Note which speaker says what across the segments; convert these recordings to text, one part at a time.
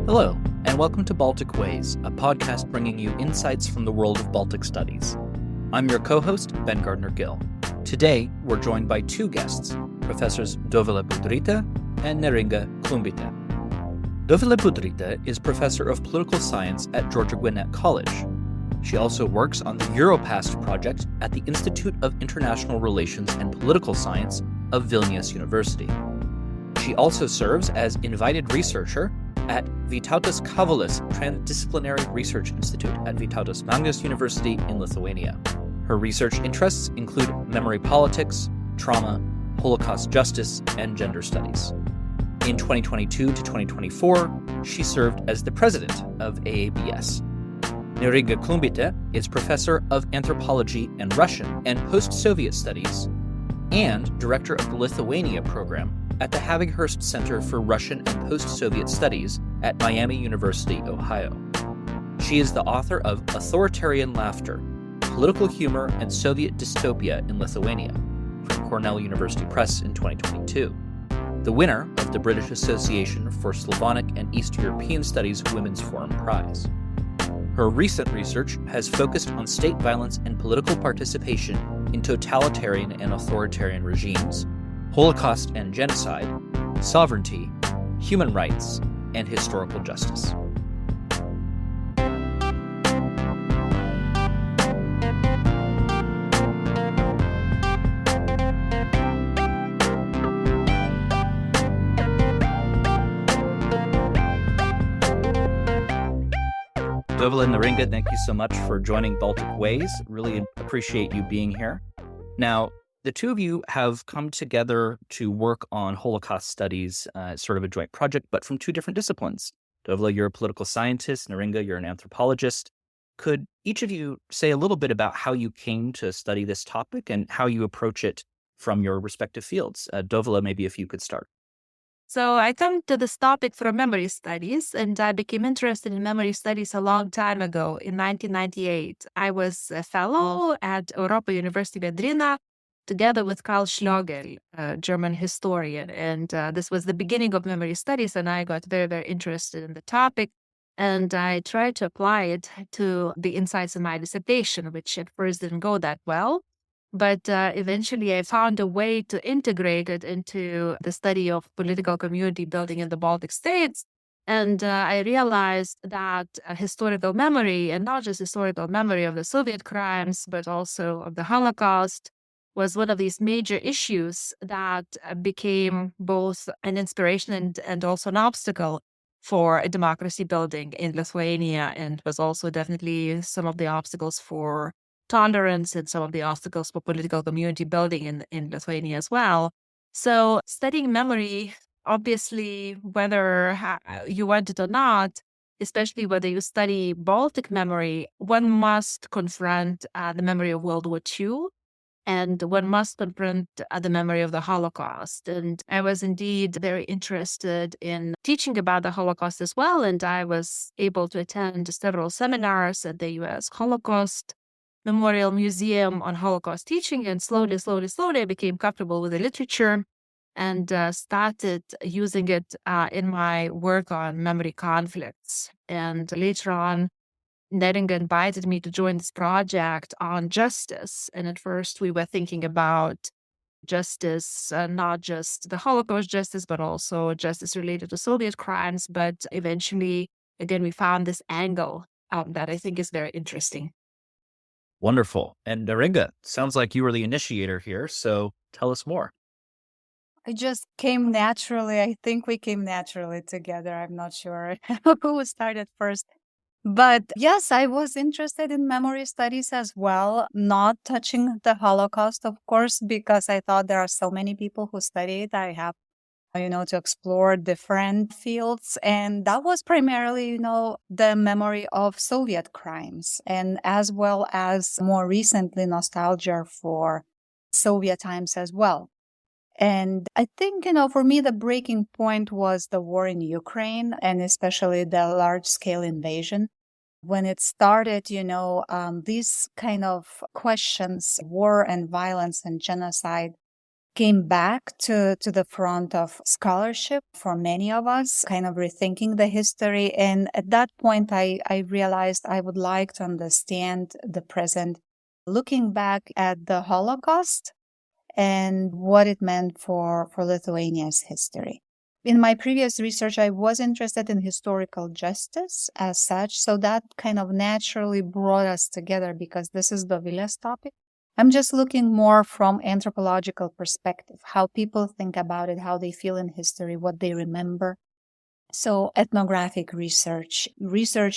Speaker 1: Hello, and welcome to Baltic Ways, a podcast bringing you insights from the world of Baltic studies. I'm your co-host, Ben Gardner-Gill. Today, we're joined by two guests, Professors Dovilė Budrytė and Neringa Klumbytė. Dovilė Budrytė is Professor of Political Science at Georgia Gwinnett College. She also works on the Europast project at the Institute of International Relations and Political Science of Vilnius University. She also serves as invited researcher at Vytautas Kavolis Transdisciplinary Research Institute at Vytautas Magnus University in Lithuania. Her research interests include memory politics, trauma, Holocaust justice, and gender studies. In 2022 to 2024, she served as the president of AABS. Neringa Klumbytė is professor of anthropology and Russian and post-Soviet studies and director of the Lithuania program at the Havinghurst Center for Russian and Post-Soviet Studies at Miami University, Ohio. She is the author of Authoritarian Laughter, Political Humor and Soviet Dystopia in Lithuania from Cornell University Press in 2022, the winner of the British Association for Slavonic and East European Studies Women's Forum Prize. Her recent research has focused on state violence and political participation in totalitarian and authoritarian regimes, Holocaust and genocide, sovereignty, human rights, and historical justice. Dovilė and Neringa, thank you so much for joining Baltic Ways. Really appreciate you being here. Now, the two of you have come together to work on Holocaust studies, sort of a joint project, but from two different disciplines. Dovilė, you're a political scientist. Neringa, you're an anthropologist. Could each of you say a little bit about how you came to study this topic and how you approach it from your respective fields? Dovilė, maybe if you could start.
Speaker 2: So I come to this topic from memory studies, and I became interested in memory studies a long time ago, in 1998. I was a fellow at Europa University Viadrina, together with Karl Schlögel, a German historian. And this was the beginning of memory studies, and I got very, very interested in the topic. And I tried to apply it to the insights in my dissertation, which at first didn't go that well. But eventually I found a way to integrate it into the study of political community building in the Baltic states. And I realized that historical memory, and not just historical memory of the Soviet crimes, but also of the Holocaust, was one of these major issues that became both an inspiration and also an obstacle for a democracy building in Lithuania, and was also definitely some of the obstacles for tolerance and some of the obstacles for political community building in Lithuania as well. So studying memory, obviously, whether you want it or not, especially whether you study Baltic memory, one must confront the memory of World War II, and one must confront the memory of the Holocaust. And I was indeed very interested in teaching about the Holocaust as well, and I was able to attend several seminars at the U.S. Holocaust Memorial Museum on Holocaust teaching, and slowly, I became comfortable with the literature and started using it in my work on memory conflicts. And later on, Neringa invited me to join this project on justice. And at first we were thinking about justice, not just the Holocaust justice, but also justice related to Soviet crimes. But eventually, again, we found this angle that I think is very interesting.
Speaker 1: Wonderful. And Neringa, sounds like you were the initiator here, so tell us more.
Speaker 3: I just came naturally. I think we came naturally together. I'm not sure who started first. But yes, I was interested in memory studies as well, not touching the Holocaust, of course, because I thought there are so many people who study it. I have, to explore different fields. And that was primarily, the memory of Soviet crimes, and as well as more recently, nostalgia for Soviet times as well. And I think, for me, the breaking point was the war in Ukraine, and especially the large-scale invasion. When it started, these kind of questions, war and violence and genocide, came back to the front of scholarship for many of us, kind of rethinking the history. And at that point, I realized I would like to understand the present, looking back at the Holocaust and what it meant for Lithuania's history. In my previous research, I was interested in historical justice as such, so that kind of naturally brought us together because this is Dovilė's topic. I'm just looking more from anthropological perspective, how people think about it, how they feel in history, what they remember. So ethnographic research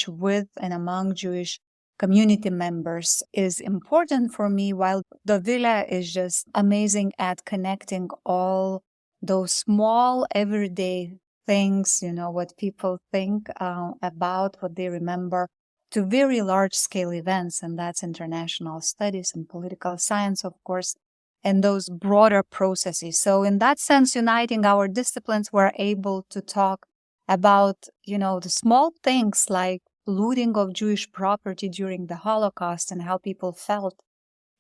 Speaker 3: with and among Jewish community members is important for me, while Dovilė is just amazing at connecting all those small everyday things, what people think about, what they remember, to very large-scale events, and that's international studies and political science, of course, and those broader processes. So in that sense, uniting our disciplines, we're able to talk about, the small things like looting of Jewish property during the Holocaust and how people felt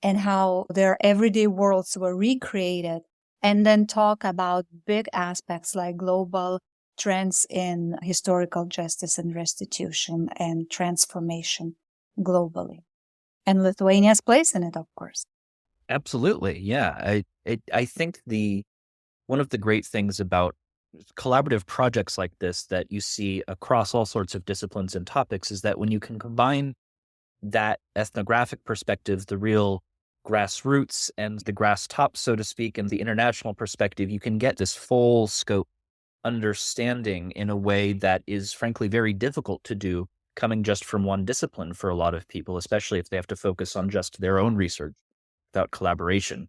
Speaker 3: and how their everyday worlds were recreated, and then talk about big aspects like global trends in historical justice and restitution and transformation globally. And Lithuania's place in it, of course.
Speaker 1: Absolutely. Yeah. I think one of the great things about collaborative projects like this that you see across all sorts of disciplines and topics is that when you can combine that ethnographic perspective, the real grassroots and the grass top, so to speak, and the international perspective, you can get this full scope understanding in a way that is frankly very difficult to do coming just from one discipline for a lot of people, especially if they have to focus on just their own research without collaboration.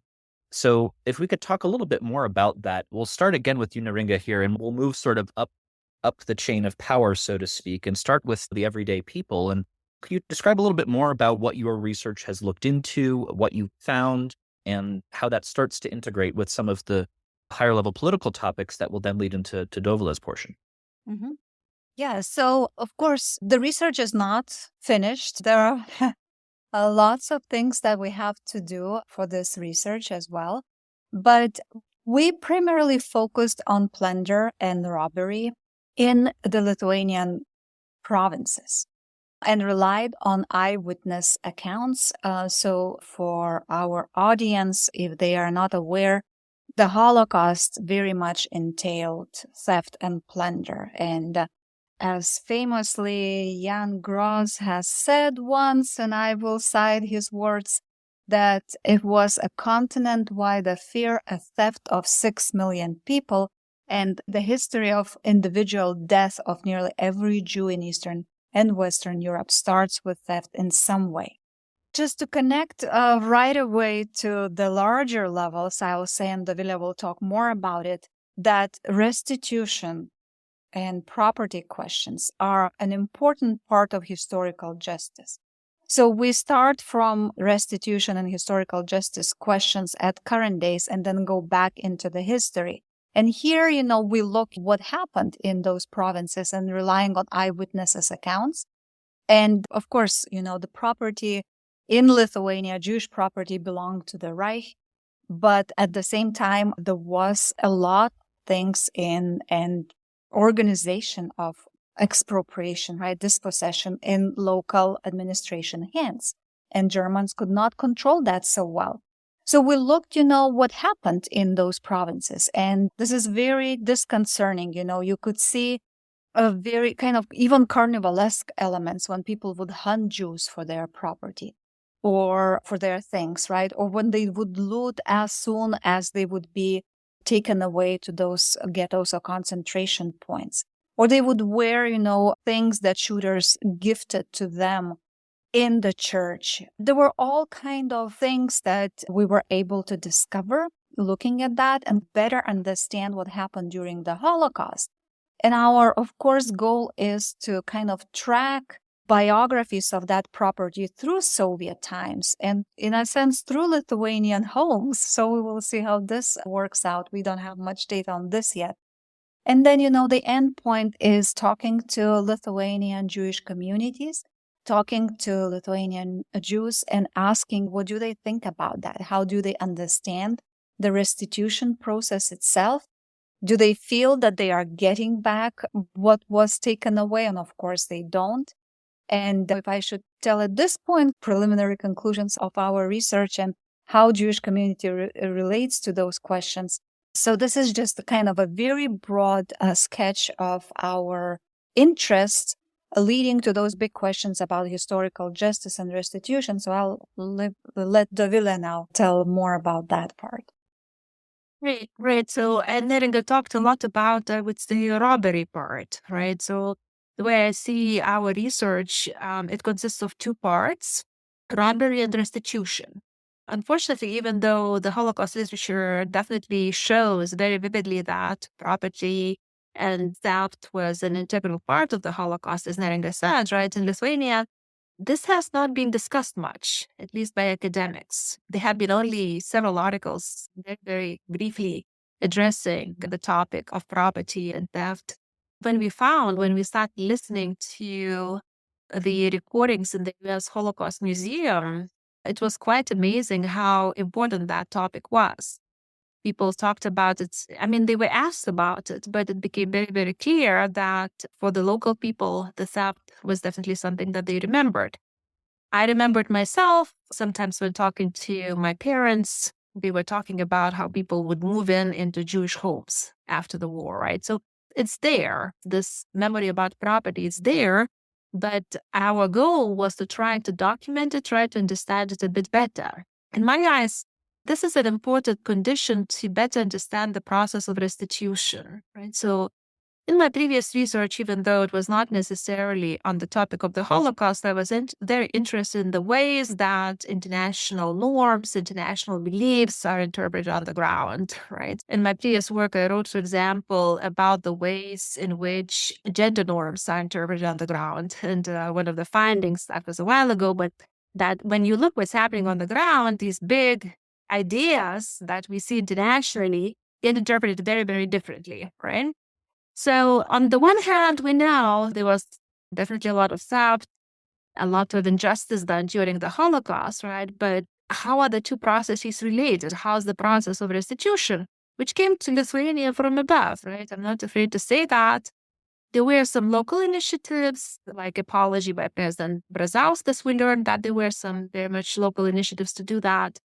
Speaker 1: So if we could talk a little bit more about that, we'll start again with you, Neringa, here, and we'll move sort of up the chain of power, so to speak, and start with the everyday people. And could you describe a little bit more about what your research has looked into, what you found, and how that starts to integrate with some of the higher level political topics that will then lead into Dovilė's portion?
Speaker 3: Mm-hmm. Yeah, so of course, the research is not finished. There are lots of things that we have to do for this research as well. But we primarily focused on plunder and robbery in the Lithuanian provinces and relied on eyewitness accounts. So for our audience, if they are not aware, the Holocaust very much entailed theft and plunder. And as famously Jan Gross has said once, and I will cite his words, that it was a continent-wide affair, a theft of 6 million people, and the history of individual death of nearly every Jew in Eastern and Western Europe starts with theft in some way. Just to connect right away to the larger levels, I will say, and Dovilė will talk more about it, that restitution and property questions are an important part of historical justice. So we start from restitution and historical justice questions at current days and then go back into the history. And here, we look what happened in those provinces and relying on eyewitnesses' accounts. And of course, the property in Lithuania, Jewish property, belonged to the Reich. But at the same time, there was a lot of things in and organization of expropriation, right? Dispossession in local administration hands. And Germans could not control that so well. So we looked, what happened in those provinces. And this is very disconcerting. You could see a very kind of even carnivalesque elements when people would hunt Jews for their property or for their things, right? Or when they would loot as soon as they would be taken away to those ghettos or concentration points. Or they would wear, things that shooters gifted to them in the church. There were all kind of things that we were able to discover looking at that and better understand what happened during the Holocaust. And our, of course, goal is to kind of track biographies of that property through Soviet times and, in a sense, through Lithuanian homes. So we will see how this works out. We don't have much data on this yet. And then, the end point is talking to Lithuanian Jewish communities, talking to Lithuanian Jews and asking what do they think about that? How do they understand the restitution process itself? Do they feel that they are getting back what was taken away? And of course they don't. And if I should tell at this point, preliminary conclusions of our research and how Jewish community relates to those questions. So this is just a kind of a very broad sketch of our interests leading to those big questions about historical justice and restitution. So I'll let Dovilė now tell more about that part.
Speaker 2: Right. So, and Neringa talked a lot about, I would say, robbery part, right? So the way I see our research, it consists of two parts, robbery and restitution. Unfortunately, even though the Holocaust literature definitely shows very vividly that property and theft was an integral part of the Holocaust, as Neringa said, right, in Lithuania, this has not been discussed much, at least by academics. There have been only several articles very, very briefly addressing the topic of property and theft. When we started listening to the recordings in the US Holocaust Museum, it was quite amazing how important that topic was. People talked about it. I mean, they were asked about it, but it became very, very clear that for the local people, the theft was definitely something that they remembered. I remembered myself, sometimes when talking to my parents, we were talking about how people would move into Jewish homes after the war, right? So it's there. This memory about property is there, but our goal was to try to document it, try to understand it a bit better. In my eyes, this is an important condition to better understand the process of restitution, right? So in my previous research, even though it was not necessarily on the topic of the Holocaust, I was very interested in the ways that international norms, international beliefs are interpreted on the ground, right? In my previous work, I wrote, for example, about the ways in which gender norms are interpreted on the ground. And one of the findings, that was a while ago, but that when you look what's happening on the ground, these big ideas that we see internationally get interpreted very, very differently, right? So on the one hand, we know there was definitely a lot of theft, a lot of injustice done during the Holocaust, right? But how are the two processes related? How's the process of restitution, which came to Lithuania from above, right? I'm not afraid to say that. There were some local initiatives, like Apology by President Brazauskas. We learned that there were some very much local initiatives to do that.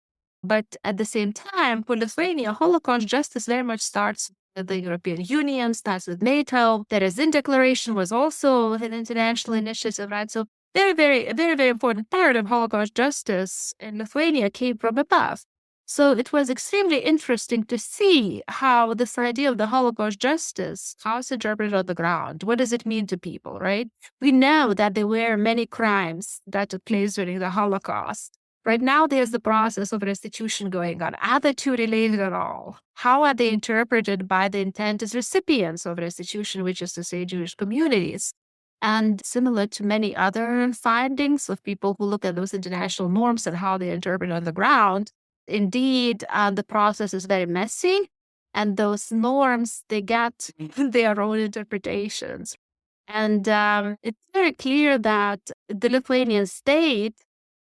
Speaker 2: But at the same time, for Lithuania, Holocaust justice very much starts with the European Union, starts with NATO. The Terezin Declaration was also an international initiative, right? So very, very important part of Holocaust justice in Lithuania came from above. So it was extremely interesting to see how this idea of the Holocaust justice, how it's interpreted on the ground. What does it mean to people, right? We know that there were many crimes that took place during the Holocaust. Right now, there's the process of restitution going on. Are the two related at all? How are they interpreted by the intended recipients of restitution, which is to say Jewish communities? And similar to many other findings of people who look at those international norms and how they interpret on the ground, indeed, the process is very messy. And those norms, they get their own interpretations. And it's very clear that the Lithuanian state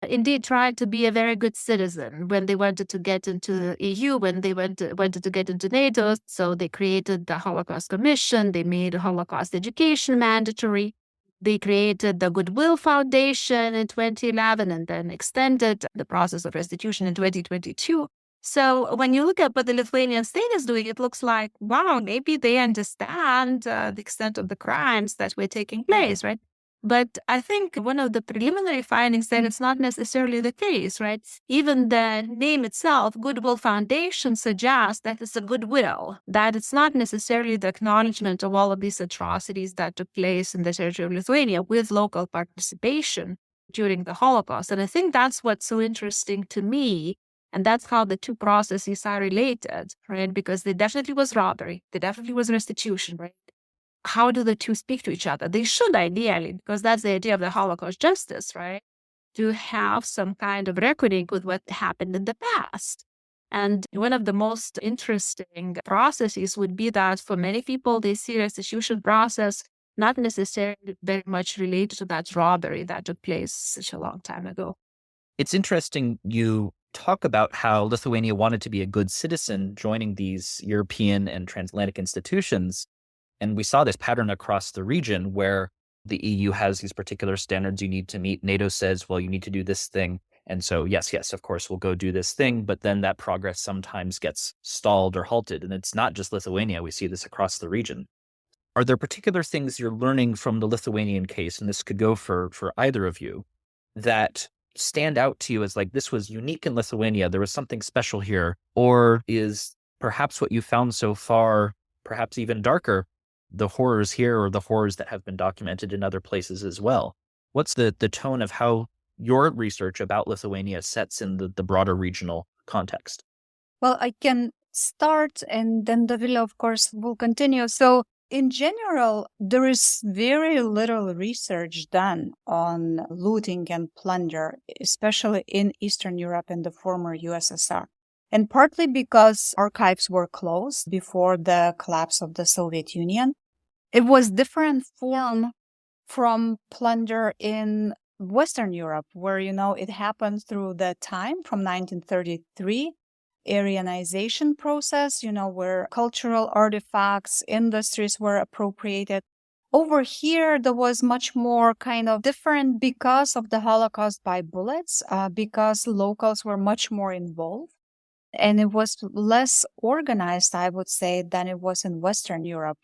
Speaker 2: indeed tried to be a very good citizen when they wanted to get into the EU, when they wanted to get into NATO. So they created the Holocaust Commission. They made Holocaust education mandatory. They created the Goodwill Foundation in 2011 and then extended the process of restitution in 2022. So when you look at what the Lithuanian state is doing, it looks like, wow, maybe they understand the extent of the crimes that were taking place, right? But I think one of the preliminary findings that it's not necessarily the case, right? Even the name itself, Goodwill Foundation, suggests that it's a goodwill, that it's not necessarily the acknowledgement of all of these atrocities that took place in the territory of Lithuania with local participation during the Holocaust. And I think that's what's so interesting to me. And that's how the two processes are related, right? Because there definitely was robbery, there definitely was restitution, right? How do the two speak to each other? They should ideally, because that's the idea of the Holocaust justice, right? To have some kind of reckoning with what happened in the past. And one of the most interesting processes would be that for many people, they see restitution process not necessarily very much related to that robbery that took place such a long time ago.
Speaker 1: It's interesting you talk about how Lithuania wanted to be a good citizen joining these European and transatlantic institutions. And we saw this pattern across the region where the EU has these particular standards you need to meet. NATO says, well, you need to do this thing. And so, yes, of course, we'll go do this thing. But then that progress sometimes gets stalled or halted. And it's not just Lithuania. We see this across the region. Are there particular things you're learning from the Lithuanian case, and this could go for either of you, that stand out to you as like, this was unique in Lithuania, there was something special here? Or is perhaps what you found so far, perhaps even darker, the horrors here or the horrors that have been documented in other places as well? What's the tone of how your research about Lithuania sets in the broader regional context?
Speaker 3: Well, I can start and then Dovilė, of course, will continue. So in general, there is very little research done on looting and plunder, especially in Eastern Europe and the former USSR. And partly because archives were closed before the collapse of the Soviet Union. It was different form from plunder in Western Europe, where, it happened through the time from 1933, Aryanization process, where cultural artifacts, industries were appropriated. Over here, there was much more kind of different because of the Holocaust by bullets, because locals were much more involved. And it was less organized, I would say, than it was in Western Europe,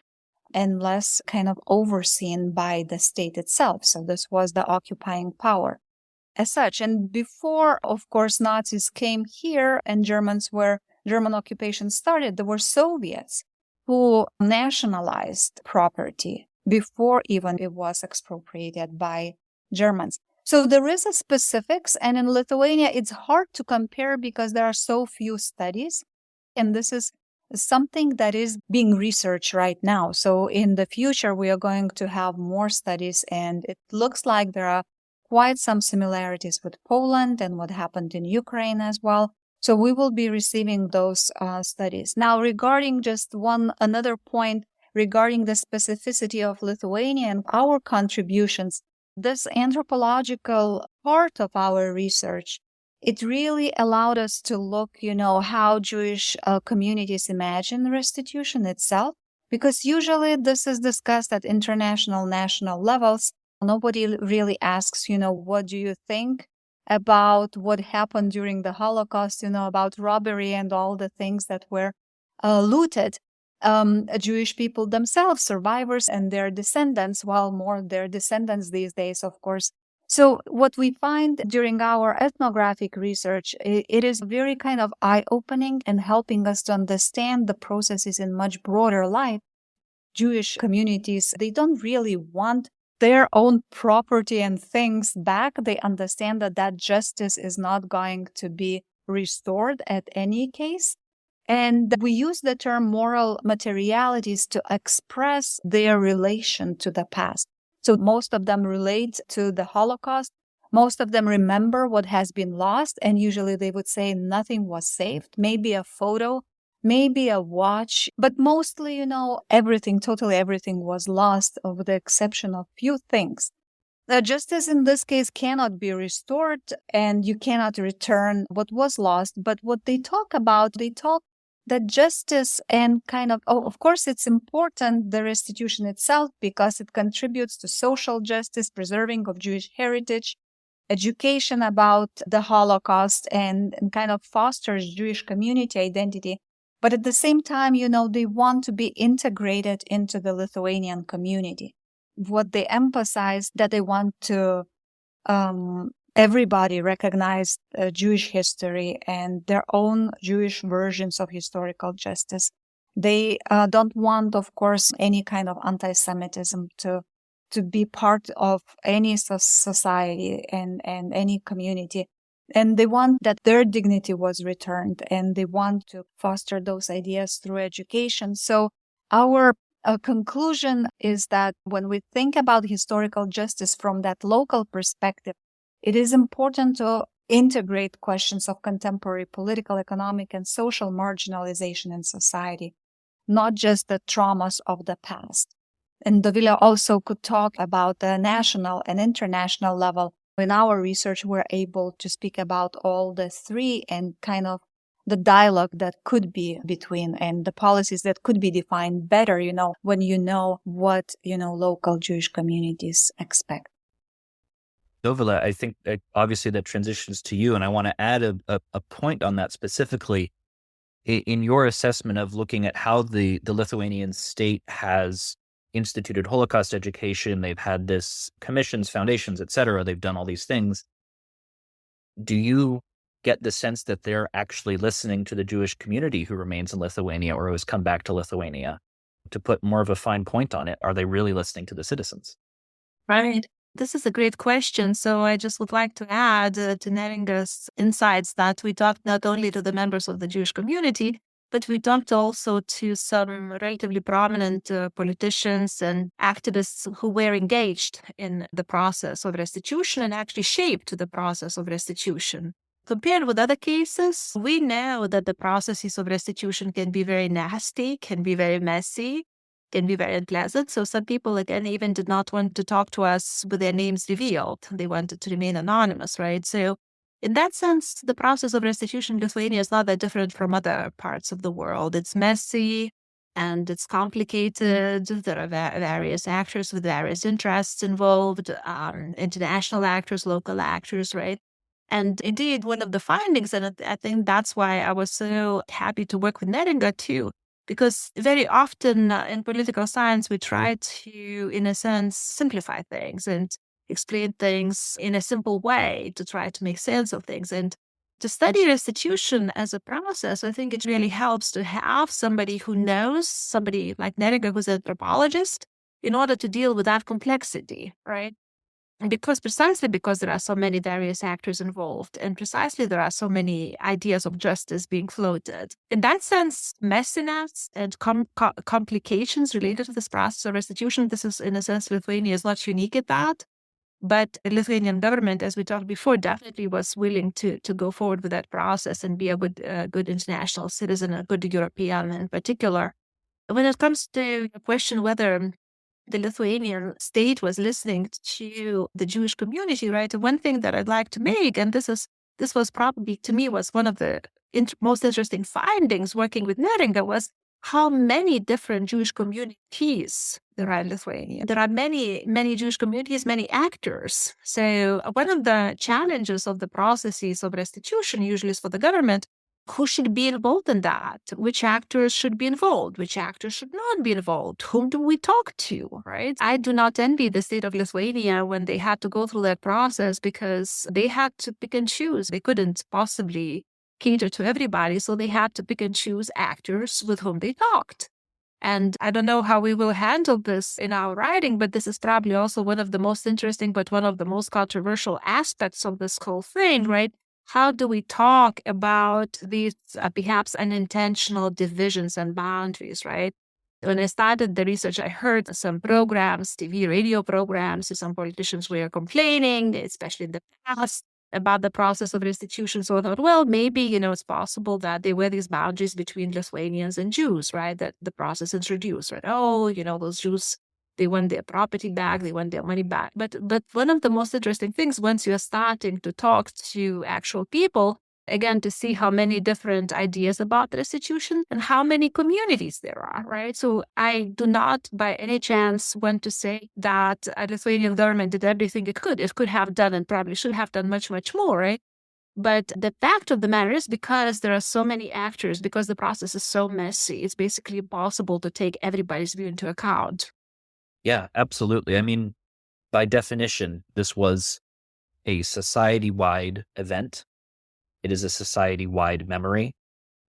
Speaker 3: and less kind of overseen by the state itself. So this was the occupying power as such. And before, of course, Nazis came here and German occupation started, there were Soviets who nationalized property before even it was expropriated by Germans. So there is a specifics, and in Lithuania, it's hard to compare because there are so few studies. And this is something that is being researched right now. So in the future, we are going to have more studies, and it looks like there are quite some similarities with Poland and what happened in Ukraine as well. So we will be receiving those studies. Now, regarding just another point regarding the specificity of Lithuania and our contributions, this anthropological part of our research, it really allowed us to look, how Jewish communities imagine restitution itself, because usually this is discussed at international, national levels. Nobody really asks, what do you think about what happened during the Holocaust, about robbery and all the things that were looted. Jewish people themselves, survivors and their descendants, well, more their descendants these days, of course. So what we find during our ethnographic research, it is very kind of eye-opening and helping us to understand the processes in much broader light. Jewish communities, they don't really want their own property and things back. They understand that justice is not going to be restored at any case. And we use the term moral materialities to express their relation to the past. So most of them relate to the Holocaust. Most of them remember what has been lost. And usually they would say nothing was saved, maybe a photo, maybe a watch, but mostly, totally everything was lost, with the exception of few things. Justice in this case cannot be restored, and you cannot return what was lost. But what they talk about, that justice and of course, it's important, the restitution itself, because it contributes to social justice, preserving of Jewish heritage, education about the Holocaust, and kind of fosters Jewish community identity. But at the same time, they want to be integrated into the Lithuanian community. What they emphasize, that they want to everybody recognize Jewish history and their own Jewish versions of historical justice. They don't want, of course, any kind of anti-Semitism to be part of any society and any community. And they want that their dignity was returned, and they want to foster those ideas through education. So our conclusion is that when we think about historical justice from that local perspective, it is important to integrate questions of contemporary political, economic, and social marginalization in society, not just the traumas of the past. And Dovilė also could talk about the national and international level. In our research, we're able to speak about all the three and kind of the dialogue that could be between and the policies that could be defined better, when you know what, local Jewish communities expect.
Speaker 1: Dovilė, I think obviously that transitions to you, and I want to add a point on that specifically. In your assessment of looking at how the Lithuanian state has instituted Holocaust education, they've had this commissions, foundations, etc. They've done all these things. Do you get the sense that they're actually listening to the Jewish community who remains in Lithuania or who has come back to Lithuania? To put more of a fine point on it, are they really listening to the citizens?
Speaker 2: Right. This is a great question. So I just would like to add to Neringa's insights that we talked not only to the members of the Jewish community, but we talked also to some relatively prominent politicians and activists who were engaged in the process of restitution and actually shaped the process of restitution. Compared with other cases, we know that the processes of restitution can be very nasty, can be very messy, can be very unpleasant. So some people, again, even did not want to talk to us with their names revealed. They wanted to remain anonymous, right? So in that sense, the process of restitution in Lithuania is not that different from other parts of the world. It's messy and it's complicated. There are various actors with various interests involved, international actors, local actors, right? And indeed, one of the findings, and I think that's why I was so happy to work with Neringa too, because very often in political science, we try to, in a sense, simplify things and explain things in a simple way to try to make sense of things. And to study restitution as a process, I think it really helps to have somebody who knows, somebody like Neringa, who's an anthropologist, in order to deal with that complexity, right? Precisely because there are so many various actors involved, and precisely there are so many ideas of justice being floated. In that sense, messiness and complications related to this process of restitution, this is, in a sense, Lithuania is not unique at that. But the Lithuanian government, as we talked before, definitely was willing to go forward with that process and be a good international citizen, a good European in particular. When it comes to the question whether the Lithuanian state was listening to the Jewish community, right? One thing that I'd like to make, and this was probably, to me, was one of the most interesting findings working with Neringa, was how many different Jewish communities there are in Lithuania. There are many, many Jewish communities, many actors. So one of the challenges of the processes of restitution usually is for the government, who should be involved in that? Which actors should be involved? Which actors should not be involved? Whom do we talk to, right? I do not envy the state of Lithuania when they had to go through that process because they had to pick and choose. They couldn't possibly cater to everybody, so they had to pick and choose actors with whom they talked. And I don't know how we will handle this in our writing, but this is probably also one of the most interesting, but one of the most controversial aspects of this whole thing, right? How do we talk about these perhaps unintentional divisions and boundaries, right? When I started the research, I heard some programs, TV, radio programs, some politicians were complaining, especially in the past, about the process of restitution. So I thought, well, maybe, it's possible that there were these boundaries between Lithuanians and Jews, right? That the process introduced, right? Oh, those Jews, they want their property back, they want their money back. But one of the most interesting things, once you're starting to talk to actual people, again, to see how many different ideas about restitution and how many communities there are, right? So I do not by any chance want to say that a Lithuanian government did everything it could. It could have done and probably should have done much, much more, right? But the fact of the matter is, because there are so many actors, because the process is so messy, it's basically impossible to take everybody's view into account.
Speaker 1: Yeah, absolutely. I mean, by definition, this was a society-wide event. It is a society-wide memory,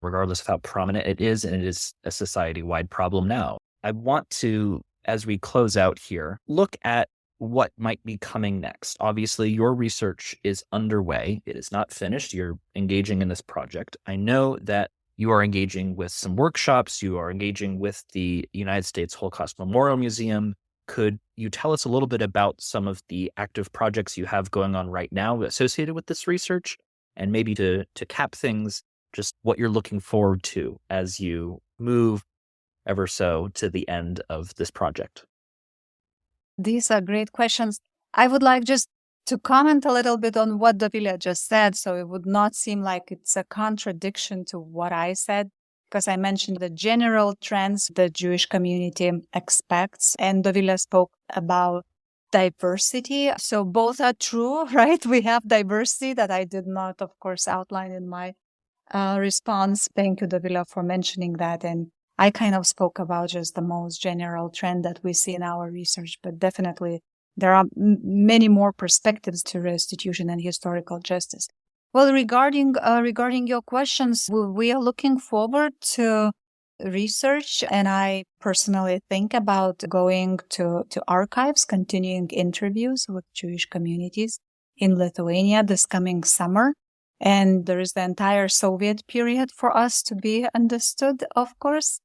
Speaker 1: regardless of how prominent it is, and it is a society-wide problem now. I want to, as we close out here, look at what might be coming next. Obviously, your research is underway. It is not finished. You're engaging in this project. I know that you are engaging with some workshops. You are engaging with the United States Holocaust Memorial Museum. Could you tell us a little bit about some of the active projects you have going on right now associated with this research? And maybe to cap things, just what you're looking forward to as you move ever so to the end of this project.
Speaker 3: These are great questions. I would like just To comment a little bit on what Dovilė just said, so it would not seem like it's a contradiction to what I said, because I mentioned the general trends the Jewish community expects, and Dovilė spoke about diversity. So both are true, right? We have diversity that I did not, of course, outline in my response. Thank you, Dovilė, for mentioning that. And I kind of spoke about just the most general trend that we see in our research, but definitely there are many more perspectives to restitution and historical justice. Well, regarding your questions, we are looking forward to research, and I personally think about going to archives, continuing interviews with Jewish communities in Lithuania this coming summer. And there is the entire Soviet period for us to be understood, of course,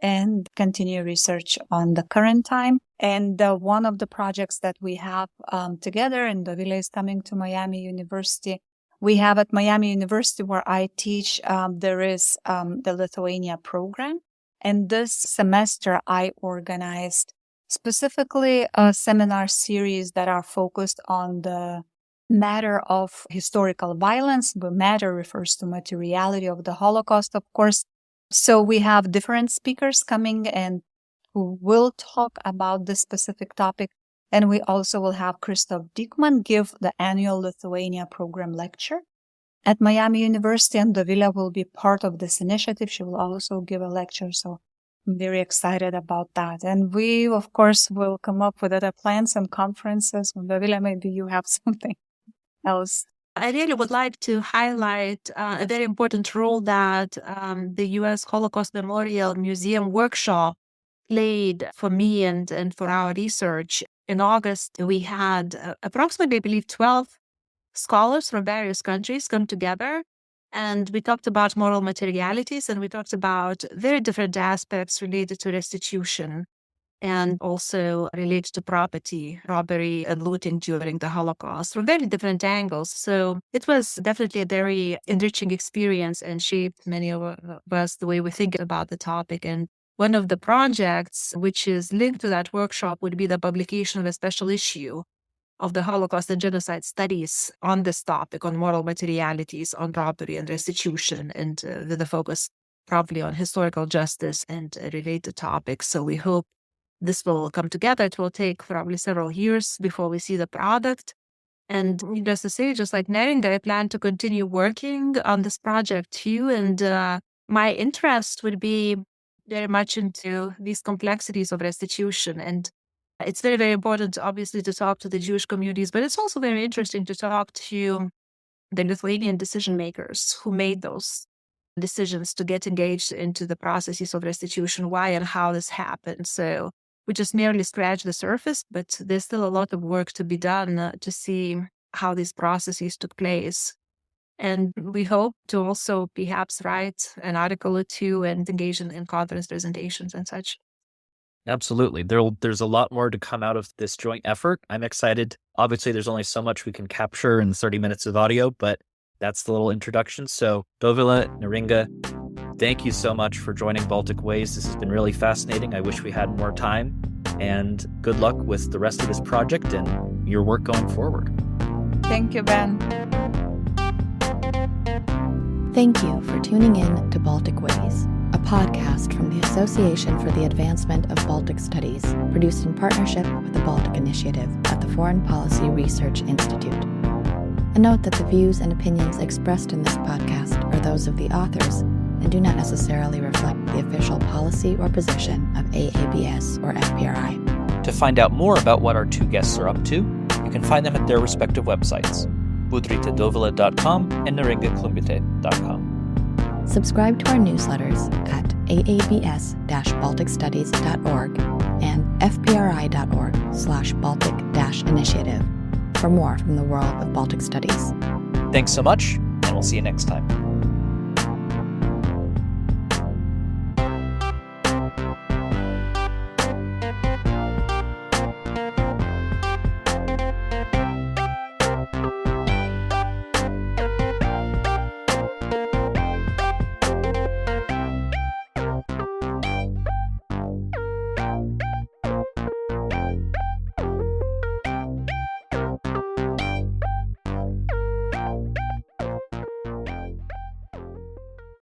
Speaker 3: and continue research on the current time. And one of the projects that we have together, and Dovilė is coming to Miami University. We have at Miami University, where I teach, there is the Lithuania program. And this semester, I organized specifically a seminar series that are focused on the matter of historical violence. The matter refers to materiality of the Holocaust, of course. So we have different speakers coming and who will talk about this specific topic. And we also will have Christoph Diekman give the annual Lithuania program lecture at Miami University, and Dovilė will be part of this initiative. She will also give a lecture. So I'm very excited about that. And we, of course, will come up with other plans and conferences. Dovilė, maybe you have something else.
Speaker 2: I really would like to highlight a very important role that the U.S. Holocaust Memorial Museum workshop played for me and for our research. In August, we had approximately, I believe, 12 scholars from various countries come together, and we talked about moral materialities, and we talked about very different aspects related to restitution and also related to property, robbery and looting during the Holocaust from very different angles. So it was definitely a very enriching experience and shaped many of us the way we think about the topic. And one of the projects which is linked to that workshop would be the publication of a special issue of the Holocaust and Genocide studies on this topic, on moral materialities, on robbery and restitution, and with the focus probably on historical justice and related topics. So we hope this will come together. It will take probably several years before we see the product. And just to say, just like Neringa, I plan to continue working on this project too. And my interest would be very much into these complexities of restitution. And it's very, very important, obviously, to talk to the Jewish communities, but it's also very interesting to talk to the Lithuanian decision makers who made those decisions to get engaged into the processes of restitution, why and how this happened. So we just merely scratch the surface, but there's still a lot of work to be done to see how these processes took place. And we hope to also perhaps write an article or two and engage in conference presentations and such.
Speaker 1: Absolutely. There's a lot more to come out of this joint effort. I'm excited. Obviously, there's only so much we can capture in 30 minutes of audio, but that's the little introduction. So Dovilė, Neringa, thank you so much for joining Baltic Ways. This has been really fascinating. I wish we had more time, and good luck with the rest of this project and your work going forward.
Speaker 3: Thank you, Ben.
Speaker 4: Thank you for tuning in to Baltic Ways, a podcast from the Association for the Advancement of Baltic Studies, produced in partnership with the Baltic Initiative at the Foreign Policy Research Institute. A note that the views and opinions expressed in this podcast are those of the authors and do not necessarily reflect the official policy or position of AABS or FPRI.
Speaker 1: To find out more about what our two guests are up to, you can find them at their respective websites, budrytedovile.com and neringaklumbytė.com.
Speaker 4: Subscribe to our newsletters at aabs-balticstudies.org and fpri.org/Baltic-initiative for more from the world of Baltic studies.
Speaker 1: Thanks so much, and we'll see you next time.